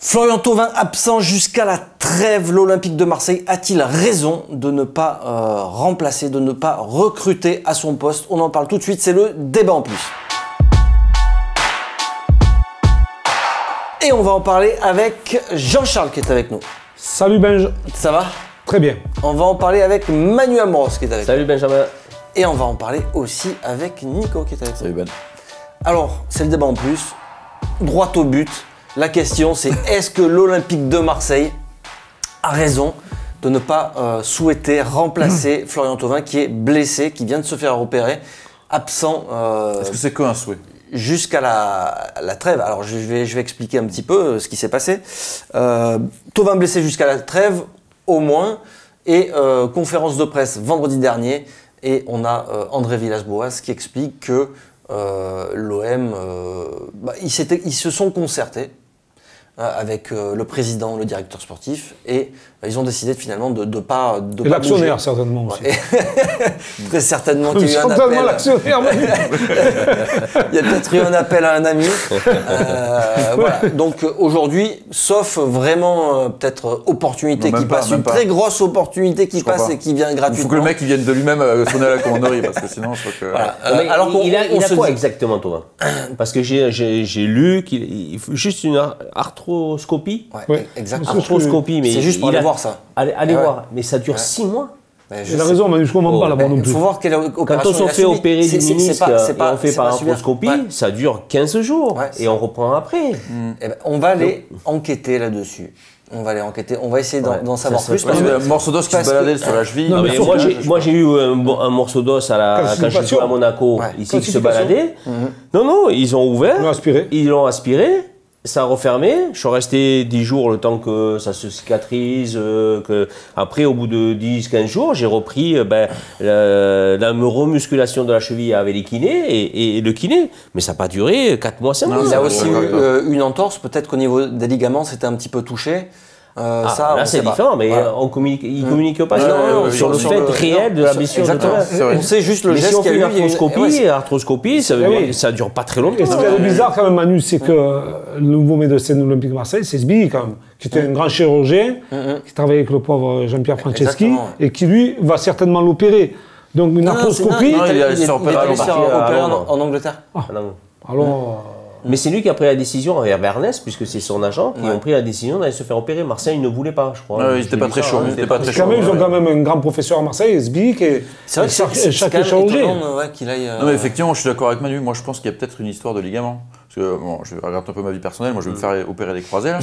Florian Thauvin absent jusqu'à la trêve. L'Olympique de Marseille a-t-il raison de ne pas remplacer, de ne pas recruter à son poste? On en parle tout de suite, c'est le débat en plus. Et on va en parler avec Jean-Charles qui est avec nous. Salut Benj. Ça va? Très bien. On va en parler avec Manu Amoros qui est avec nous. Salut Benjamin. Et on va en parler aussi avec Nico qui est avec nous. Salut Ben. Alors, c'est le débat en plus. Droit au but. La question, c'est est-ce que l'Olympique de Marseille a raison de ne pas souhaiter remplacer Florian Thauvin qui est blessé, qui vient de se faire opérer, absent. Est-ce que c'est qu'un souhait? Jusqu'à la trêve. Alors je vais expliquer un petit peu ce qui s'est passé. Thauvin blessé jusqu'à la trêve, au moins, et conférence de presse vendredi dernier, et on a André Villas-Boas qui explique que l'OM, ils se sont concertés avec le président, le directeur sportif, et ils ont décidé finalement de pas et l'actionnaire certainement aussi. Très certainement qu'il y a eu un certainement appel. l'actionnaire. Il y a peut-être eu un appel à un ami. Voilà. Donc aujourd'hui, sauf vraiment peut-être opportunité qui passe, une très grosse opportunité qui passe et qui vient gratuitement. Il faut que le mec il vienne de lui-même sonner à la commanderie parce que sinon je crois que. Voilà. Alors il a quoi exactement Thauvin? Parce que j'ai lu qu'il faut juste une arthroscopie. Ouais, exactement. Arthroscopie, mais c'est juste pour aller voir ça. Allez voir, mais ça dure 6 mois. Il a raison, mais je ne comprends pas là-bas non Il plus. faut voir quelle opération. Quand on se fait opérer du ménisque et on fait par arthroscopie, ouais. ça dure 15 jours et on reprend après. Eh ben, on va aller enquêter là-dessus. On va aller enquêter, on va essayer d'en savoir plus. Parce que un morceau d'os qui se baladait sur la cheville. Non, mais moi j'ai eu un morceau d'os quand je jouais à Monaco, ici qui se baladait. Non, ils ont ouvert, ils l'ont aspiré. Ça a refermé, je suis resté 10 jours le temps que ça se cicatrise, après au bout de 10-15 jours, j'ai repris la remusculation de la cheville avec les kinés et le kiné, mais ça n'a pas duré 4 mois, 5 mois. Il a aussi eu une entorse, peut-être qu'au niveau des ligaments c'était un petit peu touché. Là c'est différent, mais voilà. il ne communique pas sur le sur fait réel de la blessure de Thauvin. On sait juste le geste qu'il y a eu. Arthroscopie, ça ne dure pas très longtemps. Et ce qui est bizarre quand même Manu, c'est que le nouveau médecin de l'Olympique de Marseille, c'est Sbi quand même, qui était un grand chirurgien, qui travaillait avec le pauvre Jean-Pierre Franceschi, et qui lui va certainement l'opérer. Donc une arthroscopie... Il est allé opérer en Angleterre. Alors... Mais c'est lui qui a pris la décision avec Bernès, puisque c'est son agent, qui ont pris la décision d'aller se faire opérer. Marseille ne voulait pas, je crois. Ils n'étaient pas très chauds. Ils ont quand même un grand professeur à Marseille, Sbi, qui est chaque chirurgien. Non mais effectivement, je suis d'accord avec Manu. Moi, je pense qu'il y a peut-être une histoire de ligament. Parce que bon, je regarde un peu ma vie personnelle. Moi, je vais me faire opérer les croisés là.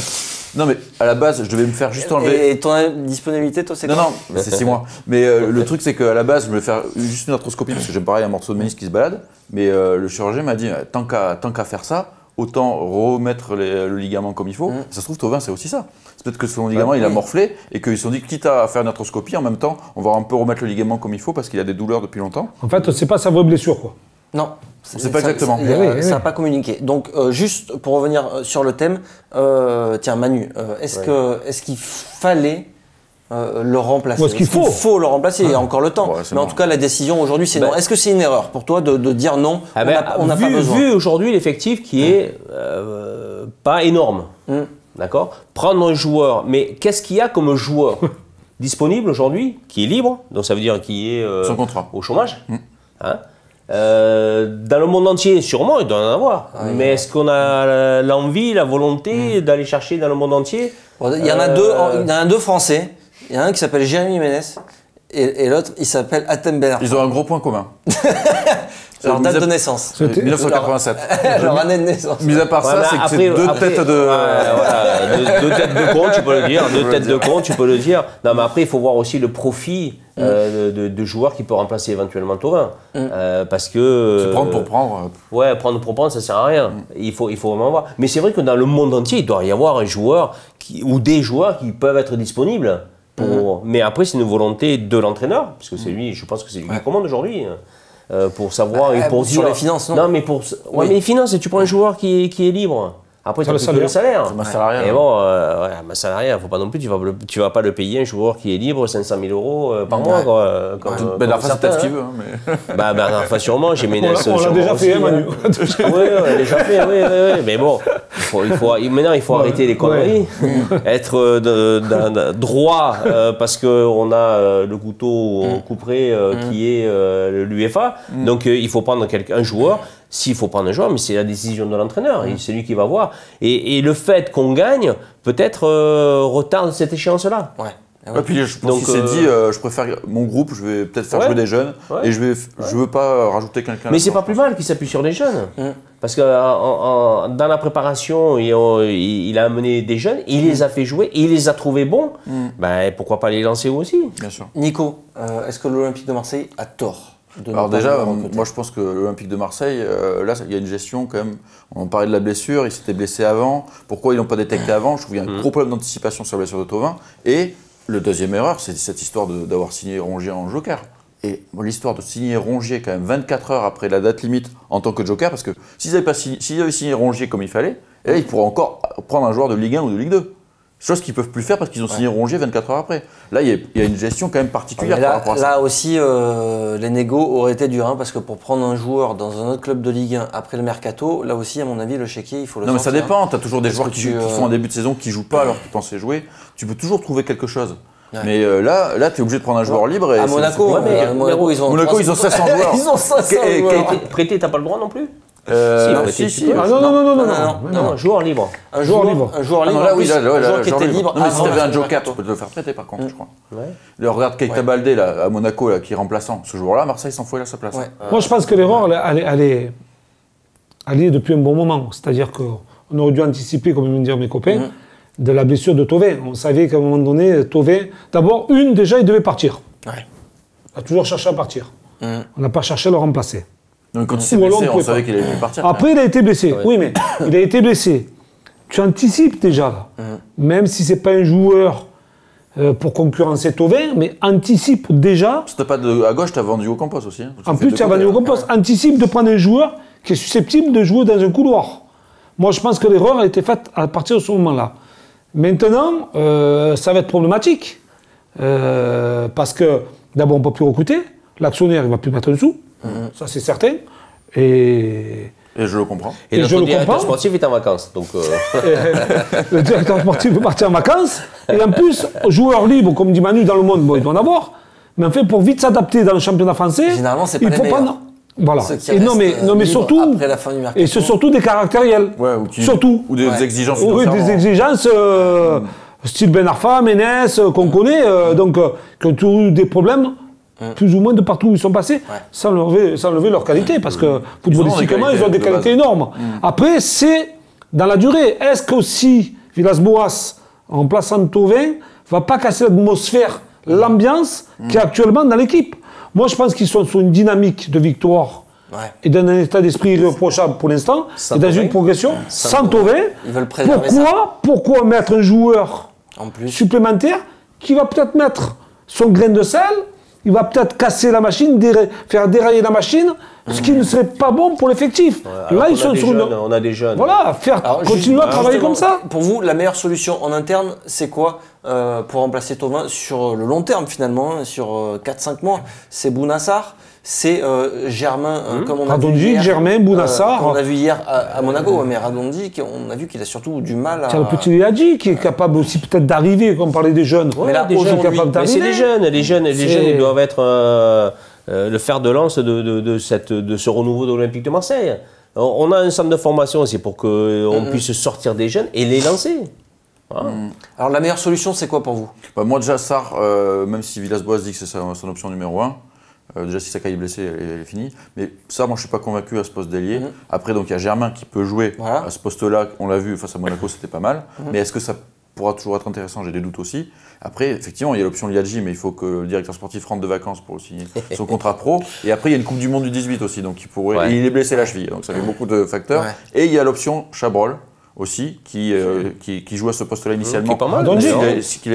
Non mais à la base, je devais me faire juste enlever. Et ton disponibilité, toi, c'est quoi? Non, c'est 6 mois. Mais le truc, c'est qu'à la base, je voulais faire juste une arthroscopie parce que j'aime pareil un morceau de ménisque qui se balade. Mais le chirurgien m'a dit tant qu'à faire ça, autant remettre le ligament comme il faut. Ça se trouve, Thauvin, c'est aussi ça. C'est peut-être que son ligament, il a morflé et qu'ils se sont dit, quitte à faire une arthroscopie, en même temps, on va un peu remettre le ligament comme il faut parce qu'il a des douleurs depuis longtemps. En fait, c'est pas sa vraie blessure, quoi. Non. On ne sait pas exactement. Ça n'a pas communiqué. Donc, juste pour revenir sur le thème, tiens, Manu, est-ce qu'il fallait le remplacer? Est-ce qu'il faut le remplacer? Il y a encore le temps. Mais en tout cas, la décision aujourd'hui, c'est non. Est-ce que c'est une erreur pour toi de dire non, on n'a pas besoin? Vu aujourd'hui l'effectif qui est pas énorme, d'accord? Prendre un joueur, mais qu'est-ce qu'il y a comme joueur disponible aujourd'hui, qui est libre, donc ça veut dire qui est son contrat au chômage, hein? Dans le monde entier, sûrement, il doit en avoir. Mais est-ce qu'on a l'envie, la volonté d'aller chercher dans le monde entier? Il y en a deux Français. Il y en a un qui s'appelle Jérémy Ménès et l'autre, il s'appelle Hatem Ben Arfa. Ils ont un gros point commun. Leur date de naissance. 1987. Leur année de naissance. Mis à part ça, c'est que c'est deux têtes de... Deux têtes de con, tu peux le dire. Deux têtes de con, tu peux le dire. Non, mais après, il faut voir aussi le profit de joueurs qui peut remplacer éventuellement Thauvin. Parce que... Se prendre pour prendre. Ouais, prendre pour prendre, ça sert à rien. Il faut vraiment voir. Mais c'est vrai que dans le monde entier, il doit y avoir un joueur ou des joueurs qui peuvent être disponibles. Mais après, c'est une volonté de l'entraîneur, parce que c'est lui, je pense que c'est lui qui commande aujourd'hui. Pour savoir et pour sur dire, les finances, non? Non, mais mais les finances, tu prends un joueur qui est libre. Après, tu as le salaire. C'est ma salariale. Et bon, ma salariale, faut pas non plus, tu vas pas le payer un joueur qui est libre 500 000 € par mois. Ben Arfa, c'est peut-être ce qu'il veut. Ben Arfa, sûrement, j'ai Ménès. On l'a déjà fait, Manu. Oui, on l'a déjà fait, oui. Mais bon, maintenant, il faut arrêter les conneries. Être droit, parce qu'on a le couteau couperé qui est l'UEFA. Donc, il faut prendre un joueur. S'il faut prendre un joueur, mais c'est la décision de l'entraîneur, c'est lui qui va voir. Et le fait qu'on gagne, peut-être retarde cette échéance-là. Ouais, puis je pense qu'il s'est dit, je préfère mon groupe, je vais peut-être faire jouer des jeunes, et je veux pas rajouter quelqu'un. Mais c'est pas plus mal qu'il s'appuie sur des jeunes. Parce que dans la préparation, il a amené des jeunes, il les a fait jouer, il les a trouvés bons. Pourquoi pas les lancer aussi? Bien sûr. Nico, est-ce que l'Olympique de Marseille a tort? Alors déjà, moi je pense que l'Olympique de Marseille, là il y a une gestion quand même, on parlait de la blessure, il s'était blessé avant, pourquoi ils l'ont pas détecté avant? Je trouve qu'il y a un gros problème d'anticipation sur la blessure de Thauvin. Et le deuxième erreur, c'est cette histoire d'avoir signé Rongier en joker. Et l'histoire de signer Rongier quand même 24 heures après la date limite en tant que joker, parce que s'ils avaient signé Rongier comme il fallait, et là, ils pourraient encore prendre un joueur de Ligue 1 ou de Ligue 2. Chose qu'ils ne peuvent plus faire parce qu'ils ont signé Rongier 24 heures après. Là, il y a une gestion quand même particulière par rapport à ça. Là aussi, les négos auraient été durs, parce que pour prendre un joueur dans un autre club de Ligue 1 après le mercato, là aussi, à mon avis, le chéquier, il faut le sortir. Non, mais ça dépend. Tu as toujours des joueurs qui font un début de saison qui ne jouent pas alors qu'ils pensaient jouer. Tu peux toujours trouver quelque chose. Mais là tu es obligé de prendre un joueur libre. Et à Monaco, ils ont 500 joueurs. Ils ont 500 joueurs. Prêté, t'as pas le droit non plus? Si. Non, joueur libre. Un joueur libre. Un joueur qui était libre. Non, mais si tu avais un joker, tu peux te le faire prêter par contre, je crois. Regarde Keita Baldé à Monaco, qui est remplaçant. Ce joueur-là, Marseille s'en fout à sa place. Moi, je pense que l'erreur, elle est depuis un bon moment. C'est-à-dire qu'on aurait dû anticiper, comme viennent de dire mes copains, de la blessure de Thauvin. On savait qu'à un moment donné, Thauvin, d'abord, déjà, il devait partir. On a toujours cherché à partir. On n'a pas cherché à le remplacer. Donc quand il s'est blessé, on savait qu'il allait partir. Après, il a été blessé. Oui, mais il a été blessé. Tu anticipes déjà, là. Même si ce n'est pas un joueur pour concurrencer Thauvin, mais anticipe déjà. C'était pas à gauche, tu as vendu au Campos aussi. En plus, tu as vendu au Campos. Anticipe de prendre un joueur qui est susceptible de jouer dans un couloir. Moi, je pense que l'erreur a été faite à partir de ce moment-là. Maintenant, ça va être problématique. Parce que, d'abord, on ne peut plus recruter. L'actionnaire, il ne va plus mettre un sou. Ça, c'est certain. Et je le comprends. Et notre directeur sportif est en vacances. Donc le directeur sportif veut partir en vacances. Et en plus, joueur libre, comme dit Manu, dans le monde, bon, il doit en avoir. Mais en fait, pour vite s'adapter dans le championnat français, généralement, c'est pas les meilleurs. Voilà. Et non, mais surtout, après la fin du mercato. Et c'est surtout des caractériels. Surtout. Ou des exigences. Oui, des exigences style Ben Arfa, Ménès, qu'on connaît, donc qui ont toujours eu des problèmes. Plus ou moins de partout où ils sont passés, sans enlever leur qualité, parce que footballistiquement, ils ont des qualités énormes. Après, c'est dans la durée. Est-ce qu'aussi Villas-Boas, en plaçant Thauvin, va pas casser l'atmosphère, l'ambiance qui est actuellement dans l'équipe? Moi, je pense qu'ils sont sur une dynamique de victoire et dans un état d'esprit irréprochable pour l'instant, et dans une progression sans Thauvin. Ils veulent préserver pourquoi mettre un joueur supplémentaire qui va peut-être mettre son grain de sel? Il va peut-être casser la machine, faire dérailler la machine, ce qui ne serait pas bon pour l'effectif. Là, ils sont sur on a des jeunes. Voilà, continuer à travailler comme ça. Pour vous, la meilleure solution en interne, c'est quoi pour remplacer Thauvin sur le long terme finalement, sur 4-5 mois? C'est Bounassar, c'est Germain, comme on a vu hier. Germain, Bounassar. Comme on a vu hier à Monaco, mais Radondi, on a vu qu'il a surtout du mal à... C'est le petit Hadji qui est capable aussi peut-être d'arriver, comme on parlait des jeunes. Mais là, aujourd'hui, c'est des jeunes. Les jeunes, ils doivent être le fer de lance de ce renouveau de l'Olympique de Marseille. On a un centre de formation, c'est pour qu'on puisse sortir des jeunes et les lancer. Alors la meilleure solution, c'est quoi pour vous? Moi déjà, Sarr, même si Villas-Boas dit que c'est son option numéro 1, déjà si Sakai est blessé, elle est finie. Mais ça, moi je suis pas convaincu à ce poste d'ailier. Après, donc il y a Germain qui peut jouer à ce poste-là. On l'a vu face à Monaco, c'était pas mal. Mais est-ce que ça pourra toujours être intéressant? J'ai des doutes aussi. Après, effectivement, il y a l'option Liadji, mais il faut que le directeur sportif rentre de vacances pour signer son contrat pro. Et après, il y a une Coupe du Monde du 18 aussi, donc il pourrait. Et il est blessé la cheville, donc ça fait beaucoup de facteurs. Et il y a l'option Chabrol aussi, qui joue à ce poste-là initialement.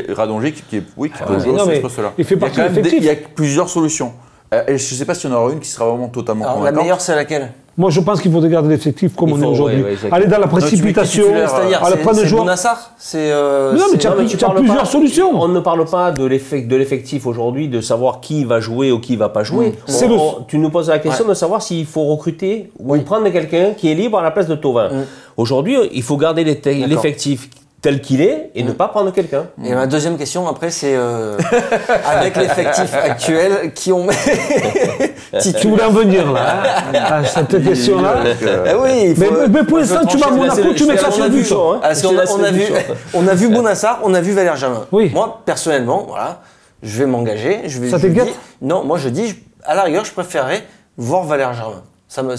Radonjic, qui peut jouer à ce poste-là. Il y a plusieurs solutions. Je ne sais pas s'il y en aura une qui sera vraiment totalement convaincante. La meilleure, c'est laquelle? Moi, je pense qu'il faudrait garder l'effectif comme on est aujourd'hui. Aller dans la précipitation, aller prendre le joueur. C'est non, mais tu as plusieurs solutions. On ne parle pas de l'effectif aujourd'hui, de savoir qui va jouer ou qui ne va pas jouer. Tu nous poses la question de savoir s'il faut recruter ou prendre quelqu'un qui est libre à la place de Thauvin. Aujourd'hui, il faut garder l'effectif tel qu'il est et ne pas prendre quelqu'un. Et ma deuxième question après c'est avec l'effectif actuel qui ont tu voulais en venir là à cette question là. Oui, mais pour l'instant tu m'as Monaco, tu mets ça sur le but. On a vu Bounassar, on a vu Valère Germain. Moi personnellement, voilà, je vais m'engager, ça t'inquiète? Non, moi je dis à la rigueur, je préférerais voir Valère Germain. Ça m'a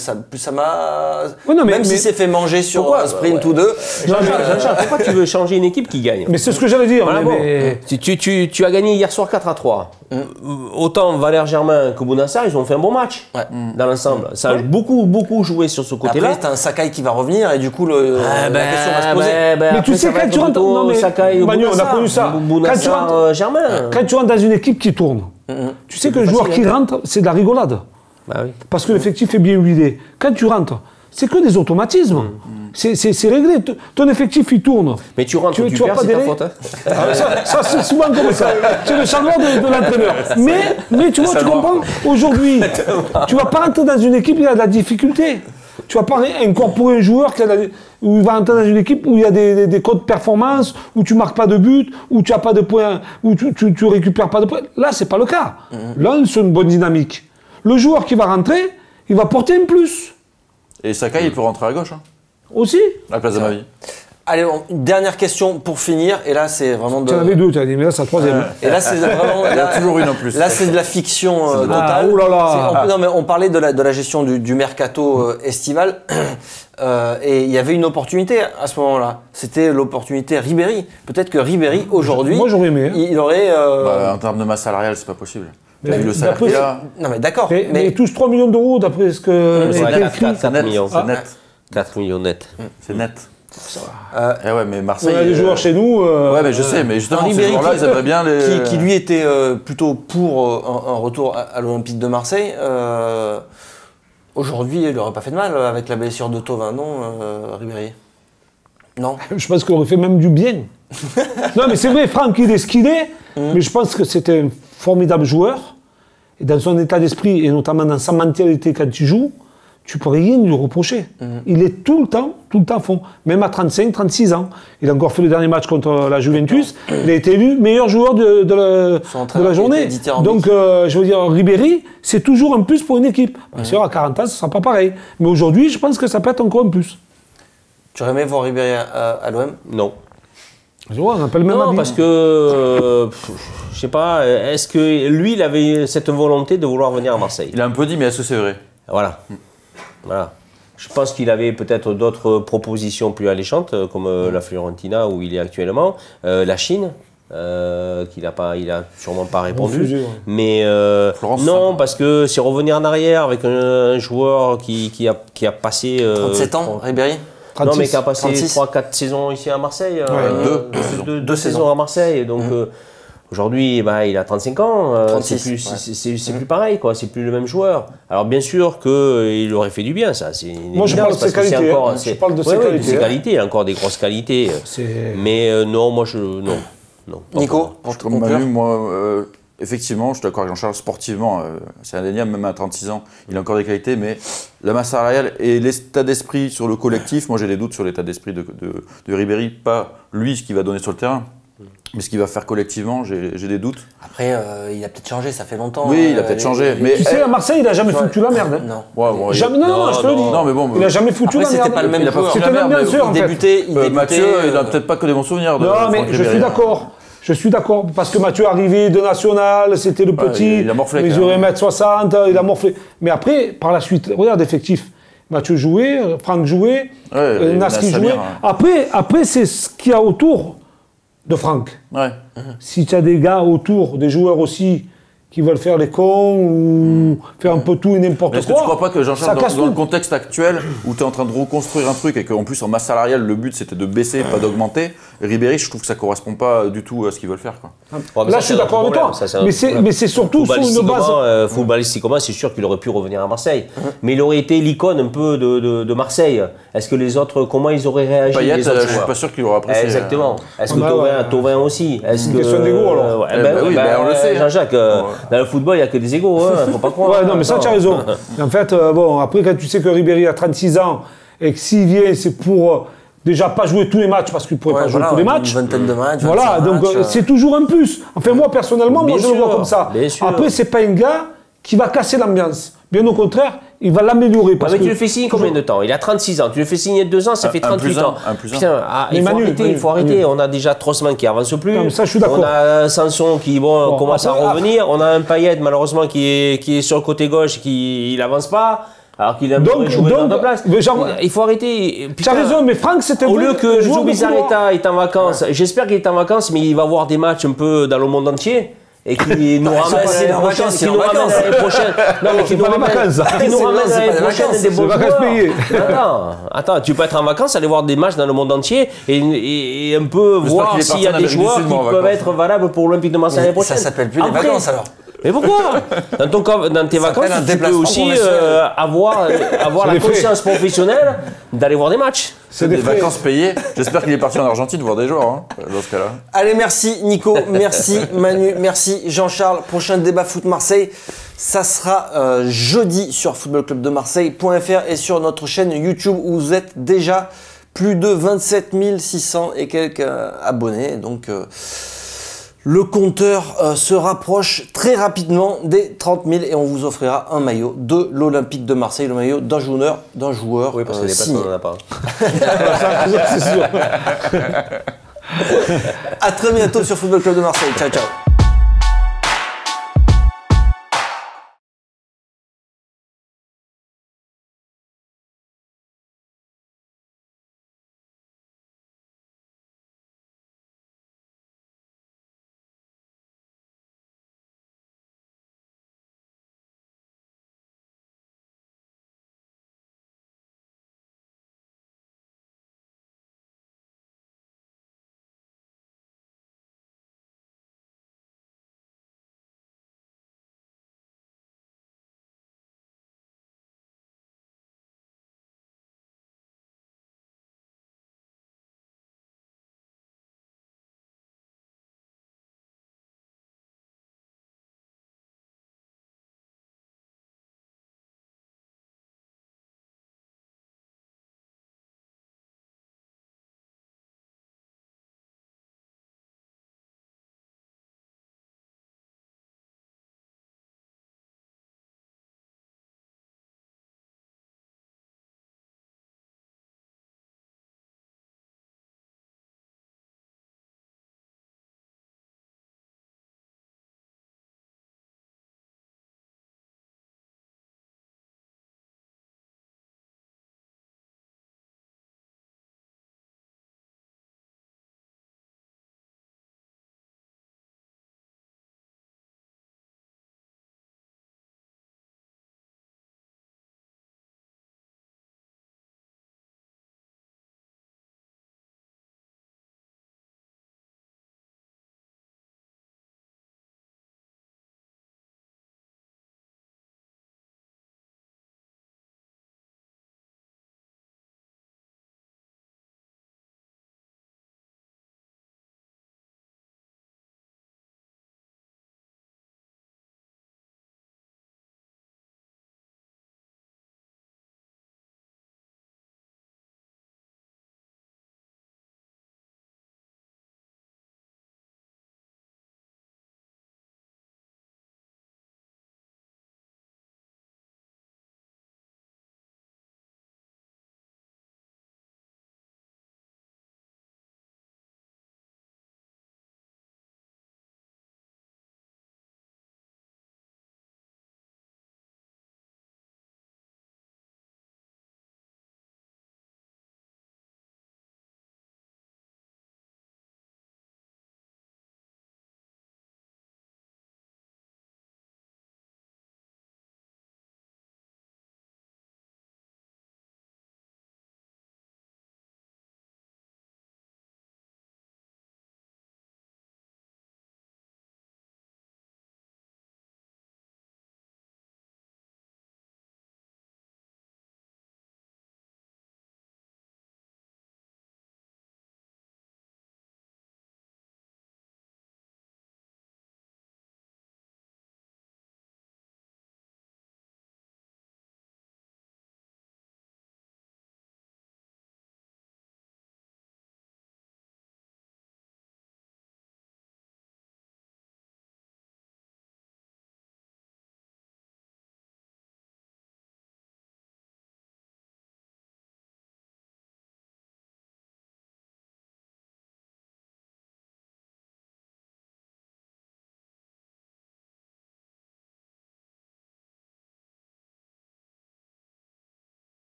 même si c'est fait manger sur un sprint ou deux. Pourquoi tu veux changer une équipe qui gagne? Mais c'est ce que j'allais dire. Voilà, tu as gagné hier soir 4-3. Autant Valère Germain que Bounassar, ils ont fait un bon match dans l'ensemble. Ça a beaucoup joué sur ce côté-là. Après, c'est un Sakai qui va revenir et du coup, la question va se poser. Mais tu sais, quand tu rentres... Non, mais Sakai, Manu, on a connu ça. Quand tu rentres dans une équipe qui tourne, tu sais que le joueur qui rentre, c'est de la rigolade. Bah oui. Parce que l'effectif est bien huilé. Quand tu rentres, c'est que des automatismes. C'est réglé. Ton effectif, il tourne. Mais tu rentres, tu perds, c'est ta faute. Ça c'est souvent comme ça. C'est le changement de l'entraîneur. Mais tu vois, tu comprends. Aujourd'hui, tu ne vas pas rentrer dans une équipe qui a de la difficulté. Tu ne vas pas incorporer un joueur où il va rentrer dans une équipe où il y a des codes performance, où tu ne marques pas de but, où tu n'as pas de points, où tu ne récupères pas de points. Là, ce n'est pas le cas. Là, on est sur une bonne dynamique. Le joueur qui va rentrer, il va porter un plus. Et Sakai, il peut rentrer à gauche. Aussi. À la place de Mavi. Allez, une dernière question pour finir. Et là, c'est vraiment de... Tu en avais deux, tu as dit, mais là, c'est la troisième. Et là, c'est vraiment... Il y a toujours une en plus. Là, c'est de la fiction totale. Oh là là. Non, mais on parlait de la gestion du mercato estival. Et il y avait une opportunité à ce moment-là. C'était l'opportunité Ribéry. Peut-être que Ribéry, aujourd'hui... Moi, j'aurais aimé. Il aurait... en termes de masse salariale, c'est pas possible. Mais le salaire qu'il a... Non, mais d'accord. Mais il touche 3 millions d'euros d'après ce que... C'est net. C'est net. 4 millions net. C'est net. Ouais, mais Marseille. On a des joueurs chez nous. Ouais, mais je sais, mais justement, ces joueurs-là, ils aimeraient bien les. Qui lui était plutôt pour un retour à l'Olympique de Marseille. Aujourd'hui, il n'aurait pas fait de mal avec la blessure de Thauvin, non, Ribéry? Non. Je pense qu'il aurait fait même du bien. Non, mais c'est vrai, Franck, il est ce qu'il est, mais je pense que c'était un formidable joueur. Et dans son état d'esprit, et notamment dans sa mentalité quand il joue, tu ne peux rien lui reprocher. Il est tout le temps à fond. Même à 35, 36 ans. Il a encore fait le dernier match contre la Juventus. Il a été élu meilleur joueur de la journée. Donc, je veux dire, Ribéry, c'est toujours un plus pour une équipe. Bien sûr, à 40 ans, ce ne sera pas pareil. Mais aujourd'hui, je pense que ça peut être encore un plus. Tu aurais aimé voir Ribéry à l'OM? Non. On appelle même non, parce que, je sais pas, est-ce que lui, il avait cette volonté de vouloir venir à Marseille? Il a un peu dit, mais est-ce que c'est vrai? Voilà. Je pense qu'il avait peut-être d'autres propositions plus alléchantes, comme la Fiorentina où il est actuellement, la Chine, il a sûrement pas répondu. Refusé, mais non, parce que c'est revenir en arrière avec un joueur qui a passé 37 ans, Ribéry. 36, non, mais qui a passé 3-4 saisons ici à Marseille. Deux saisons à Marseille. Donc aujourd'hui, il a 35 ans. 36, c'est plus pareil, quoi. C'est plus le même joueur. Alors bien sûr qu'il aurait fait du bien, ça. Moi, je parle de ses qualités. Je parle de ses qualités. De ses qualités. Il a encore des grosses qualités. Mais non, moi, non. Nico, pour te conclure. Moi, effectivement, je suis d'accord avec Jean-Charles, sportivement, c'est indéniable, même à 36 ans, il a encore des qualités, mais la masse salariale et l'état d'esprit sur le collectif, moi j'ai des doutes sur l'état d'esprit de Ribéry, pas lui ce qu'il va donner sur le terrain, mais ce qu'il va faire collectivement, j'ai des doutes. Après, il a peut-être changé, ça fait longtemps. Oui, il a peut-être changé. Mais tu sais, à Marseille, il n'a jamais foutu la merde. Non. Jamais, non, je te le dis. Non, mais bon, il n'a jamais foutu la merde. C'était pas le même joueur. C'était le même sûr, en fait. Mathieu, il n'a peut-être pas que des bons souvenirs. Non, mais je suis d'accord. Je suis d'accord, parce que Mathieu est arrivé de National, c'était le petit, il a morflé, il mesurait 1m60, il a morflé. Mais après, par la suite, regarde l'effectif. Mathieu jouait, Franck jouait, Nasri jouait. Après c'est ce qu'il y a autour de Franck. Ouais. Si tu as des gars autour, des joueurs aussi, qui veulent faire les cons ou faire un peu tout et n'importe quoi. Est-ce que tu crois pas que Jean-Charles, dans le contexte actuel où tu es en train de reconstruire un truc et qu'en plus en masse salariale, le but c'était de baisser, pas d'augmenter, Ribéry, je trouve que ça correspond pas du tout à ce qu'ils veulent faire, quoi. Là, je suis d'accord avec toi. Mais c'est surtout sur une base. Footballistiquement, c'est sûr qu'il aurait pu revenir à Marseille. Mais il aurait été l'icône un peu de Marseille. Est-ce que les autres, comment ils auraient réagi? Payet, je suis pas sûr qu'il aurait apprécié. Exactement. Est-ce que Thauvin aussi? C'est une question d'ego alors. On le sait. Jean-Jacques, dans le football, il n'y a que des égos, faut pas croire. Ouais, non, mais ça, tu as raison. En fait, bon, après, quand tu sais que Ribéry a 36 ans et que s'il vient, c'est pour déjà pas jouer tous les matchs parce qu'il ne pourrait pas jouer tous les matchs. Une vingtaine de matchs. Voilà, donc c'est toujours un plus. Enfin, moi, personnellement, je le vois comme ça. Après, c'est pas un gars qui va casser l'ambiance. Bien au contraire, il va l'améliorer. Mais tu le fais signer combien de temps? Il a 36 ans. Tu le fais signer 2 ans, ça fait 38 ans. Putain, il faut arrêter. On a déjà Trossmann qui avance plus. Non, ça, je suis d'accord. On a Sanson qui commence à revenir. On a un Payet malheureusement qui est sur le côté gauche, qui n'avance pas. Alors qu'il a un peu joué dans la place. Il faut arrêter. Tu as raison, mais Franck, c'était au lieu que Joe Bizarreta est en vacances, j'espère qu'il est en vacances, mais il va voir des matchs un peu dans le monde entier. Et qui nous ramène l'année prochaine. Non, mais qui nous ramène l'année prochaine des bons joueurs. Attends, tu peux être en vacances, aller voir des matchs dans le monde entier et un peu voir s'il y a des joueurs qui peuvent être valables pour l'Olympique de Marseille l'année prochaine. Ça s'appelle plus les vacances alors. Mais pourquoi? Dans tes vacances, tu peux aussi avoir la conscience professionnelle d'aller voir des matchs. C'est des vacances payées. J'espère qu'il est parti en Argentine voir des joueurs, dans ce cas-là. Allez, merci Nico, merci Manu, merci Jean-Charles. Prochain débat foot Marseille, ça sera jeudi sur footballclubdemarseille.fr et sur notre chaîne YouTube où vous êtes déjà plus de 27 600 et quelques abonnés. Donc le compteur se rapproche très rapidement des 30 000 et on vous offrira un maillot de l'Olympique de Marseille, le maillot d'un joueur. Oui, parce que les places, on n'en a pas. C'est sûr. À très bientôt sur Football Club de Marseille. Ciao, ciao.